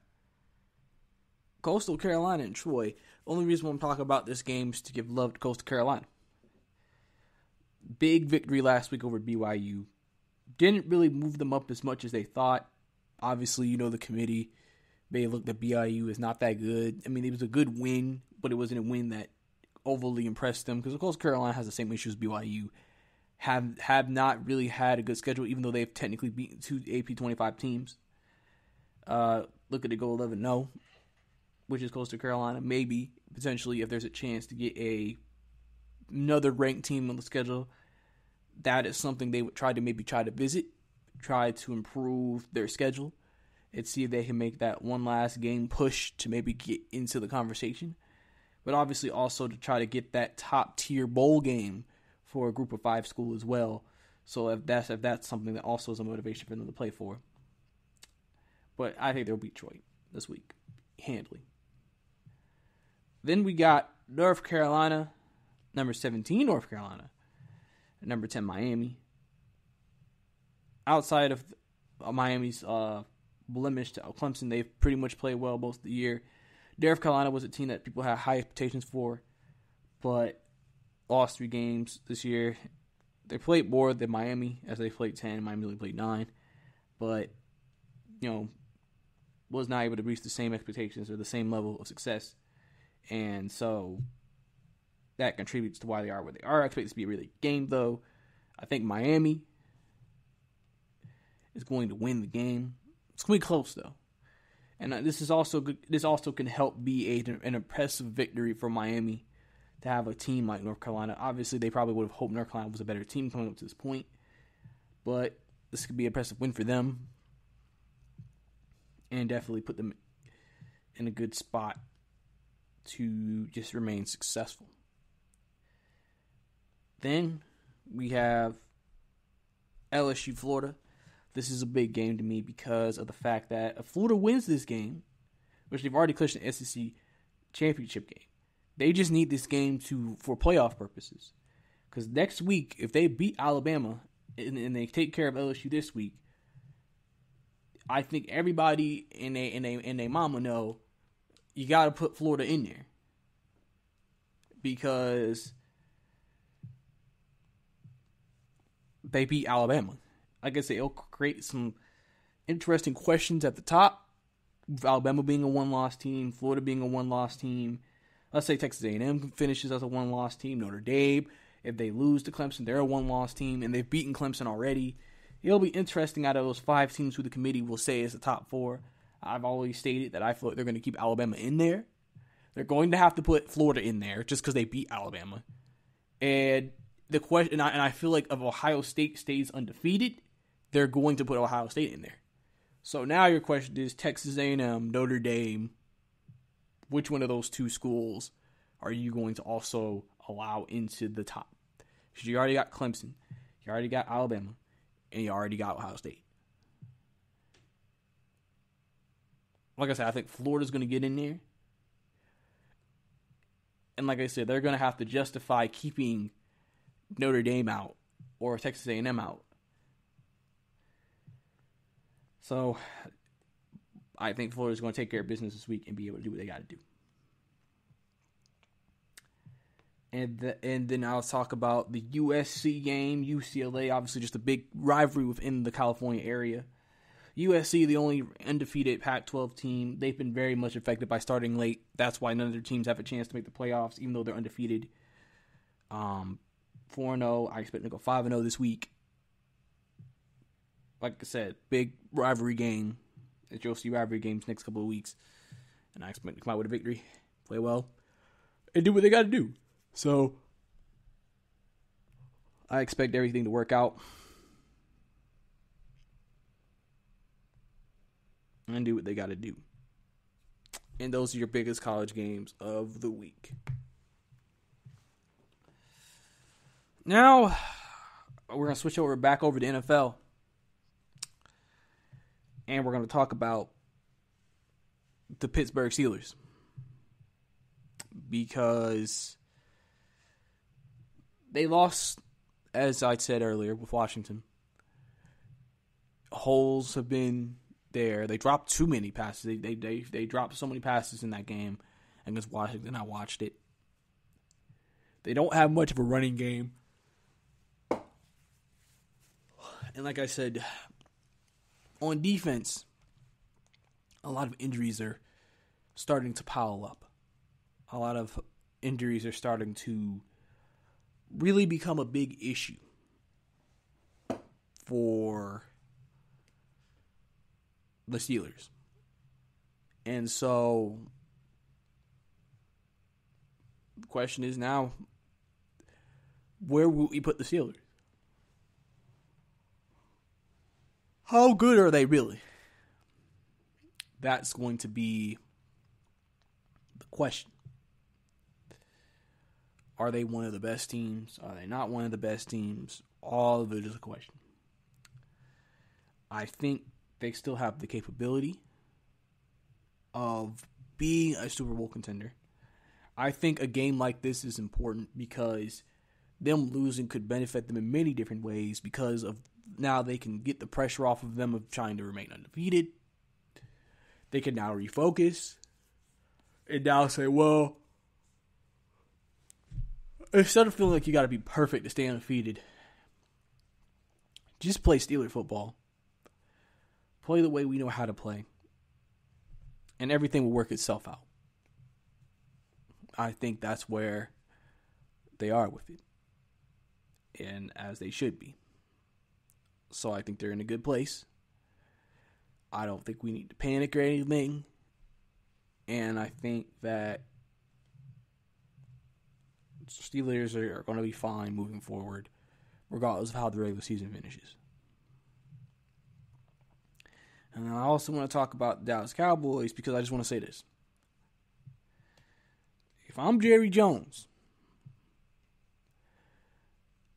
Coastal Carolina and Troy. The only reason I'm talking about this game is to give love to Coastal Carolina. Big victory last week over BYU. Didn't really move them up as much as they thought. Obviously, the committee may look at BYU as not that good. I mean, it was a good win, but it wasn't a win that overly impressed them because, of course, Carolina has the same issues as BYU. Have not really had a good schedule, even though they've technically beaten 2 AP 25 teams. Look at it go 11-0, which is Coastal Carolina. Maybe, potentially, if there's a chance to get another ranked team on the schedule, that is something they would try to visit, try to improve their schedule, and see if they can make that one last game push to maybe get into the conversation. But obviously also to try to get that top-tier bowl game for a group of 5 school as well. So if that's something that also is a motivation for them to play for. But I think they'll beat Troy this week, handily. Then we got North Carolina, number 17 North Carolina, number 10 Miami. Outside of Miami's blemish to Clemson, they've pretty much played well most of the year. North Carolina was a team that people had high expectations for, but lost 3 games this year. They played more than Miami, as they played 10. Miami only played 9. But, was not able to reach the same expectations or the same level of success. And so that contributes to why they are where they are. I expect this to be a really good game, though. I think Miami is going to win the game. It's going to be close, though. And this is also good. This also can help be an impressive victory for Miami to have a team like North Carolina. Obviously, they probably would have hoped North Carolina was a better team coming up to this point. But this could be an impressive win for them. And definitely put them in a good spot to just remain successful. Then we have LSU Florida. This is a big game to me because of the fact that if Florida wins this game, which they've already clinched the SEC championship game, they just need this game for playoff purposes. Because next week, if they beat Alabama and they take care of LSU this week, I think everybody and they mama know you got to put Florida in there. Because they beat Alabama. Like I said, it'll create some interesting questions at the top. With Alabama being a one-loss team, Florida being a one-loss team. Let's say Texas A&M finishes as a one-loss team. Notre Dame, if they lose to Clemson, they're a one-loss team, and they've beaten Clemson already. It'll be interesting out of those 5 teams who the committee will say is the top 4. I've always stated that I feel like they're going to keep Alabama in there. They're going to have to put Florida in there just because they beat Alabama. And the question, and I feel like if Ohio State stays undefeated, they're going to put Ohio State in there. So now your question is Texas A&M, Notre Dame. Which one of those 2 schools are you going to also allow into the top? Because you already got Clemson, you already got Alabama, and you already got Ohio State. Like I said, I think Florida's going to get in there. And like I said, they're going to have to justify keeping Notre Dame out or Texas A&M out. So I think Florida's going to take care of business this week and be able to do what they got to do. And then I'll talk about the USC game, UCLA, obviously just a big rivalry within the California area. USC, the only undefeated Pac-12 team, they've been very much affected by starting late. That's why none of their teams have a chance to make the playoffs, even though they're undefeated. 4-0, I expect them to go 5-0 this week. Like I said, big rivalry game. As you'll see rivalry games next couple of weeks. And I expect them to come out with a victory, play well, and do what they got to do. So, I expect everything to work out. And do what they got to do. And those are your biggest college games of the week. Now, we're going to switch back over to NFL. And we're going to talk about the Pittsburgh Steelers. Because they lost, as I said earlier, with Washington. Holes have been there. They dropped too many passes. They dropped so many passes in that game against Washington. I watched it. They don't have much of a running game. And like I said, on defense, a lot of injuries are starting to pile up. A lot of injuries are starting to really become a big issue for the Steelers. And so the question is now, where will we put the Steelers? How good are they really? That's going to be the question. Are they one of the best teams? Are they not one of the best teams? All of it is a question. I think they still have the capability of being a Super Bowl contender. I think a game like this is important because them losing could benefit them in many different ways because of now they can get the pressure off of them of trying to remain undefeated. They can now refocus and now say, well, instead of feeling like you got to be perfect to stay undefeated, Just play Steeler football. Play the way we know how to play. And everything will work itself out. I think that's where they are with it. And as they should be. So I think they're in a good place. I don't think we need to panic or anything. And I think that Steelers are going to be fine moving forward, regardless of how the regular season finishes. And I also want to talk about the Dallas Cowboys because I just want to say this. If I'm Jerry Jones,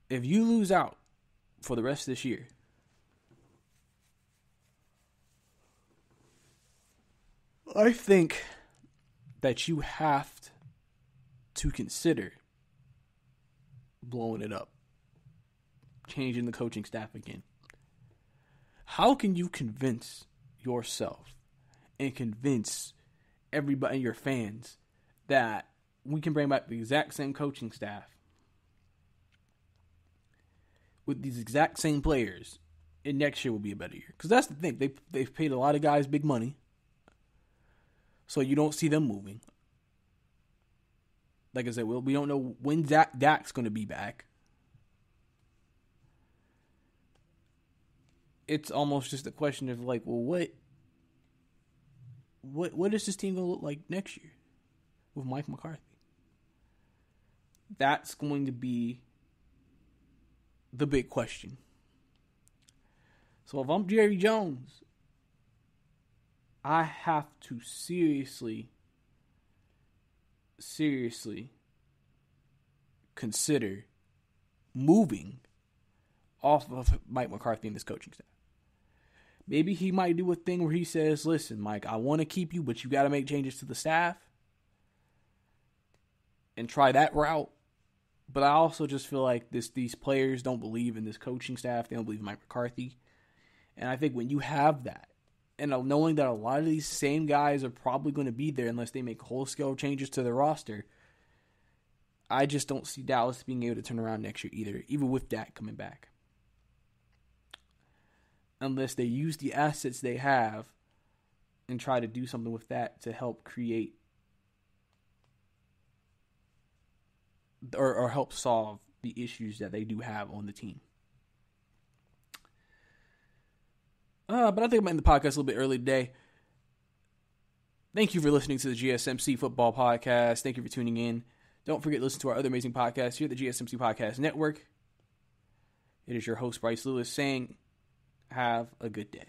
if you lose out for the rest of this year, I think that you have to consider blowing it up, changing the coaching staff again. How can you convince yourself and convince everybody, your fans, that we can bring back the exact same coaching staff with these exact same players and next year will be a better year? Because that's the thing. They've paid a lot of guys big money, so you don't see them moving. Like I said, we don't know when Dak's going to be back. It's almost just a question of like, well, what is this team going to look like next year with Mike McCarthy? That's going to be the big question. So if I'm Jerry Jones, I have to seriously consider moving off of Mike McCarthy and this coaching staff. Maybe he might do a thing where he says, listen, Mike, I want to keep you, but you got to make changes to the staff and try that route. But I also just feel like these players don't believe in this coaching staff. They don't believe in Mike McCarthy. And I think when you have that, and knowing that a lot of these same guys are probably going to be there unless they make whole-scale changes to their roster, I just don't see Dallas being able to turn around next year either, even with Dak coming back. Unless they use the assets they have and try to do something with that to help create or help solve the issues that they do have on the team. But I think I'm ending the podcast a little bit early today. Thank you for listening to the GSMC Football Podcast. Thank you for tuning in. Don't forget to listen to our other amazing podcasts here at the GSMC Podcast Network. It is your host, Brice Lewis, saying, have a good day.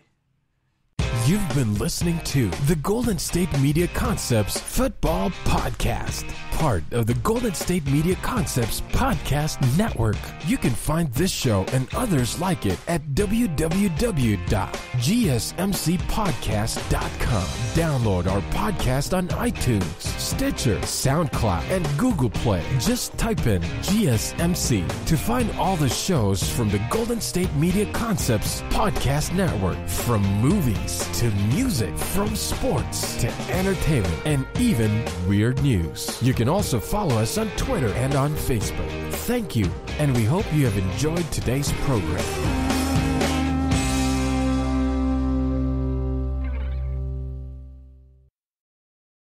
You've been listening to the Golden State Media Concepts Football Podcast, part of the Golden State Media Concepts Podcast Network. You can find this show and others like it at www.gsmcpodcast.com. Download our podcast on iTunes, Stitcher, SoundCloud, and Google Play. Just type in GSMC to find all the shows from the Golden State Media Concepts Podcast Network, from movies to music, from sports to entertainment, and even weird news. You can also follow us on Twitter and on Facebook. Thank you, and we hope you have enjoyed today's program.